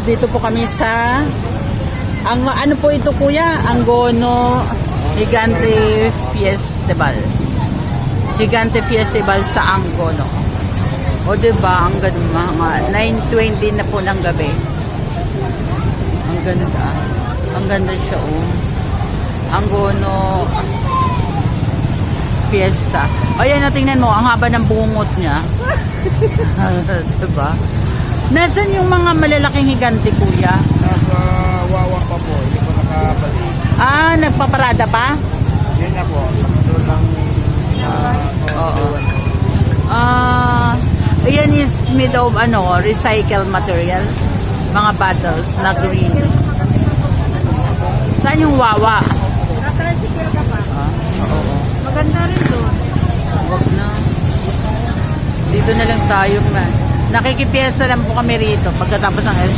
dito po kami sa ano po ito kuya? Angono Gigante Festival. Gigante Festival sa Angono. O diba, ang ganda mga 9:20 na po ng gabi. Ang ganda. Ang ganda siya oh. Angono Fiesta. Ayan, tingnan mo, ang haba ng bungot niya. Diba? Nasaan yung mga malalaking higante, kuya? Nasa Wawa pa po, hindi po nakabalik. Ah, nagpaparada pa? Yun na po, doon lang. Oo. Ayan is made of recycled materials. Mga bottles na green. Saan yung Wawa? Nakatricycle ka pa. Oo. Maganda rin doon. Wag na. Dito na lang tayo, man. Nakikipiesta lang po kami rito pagkatapos ng El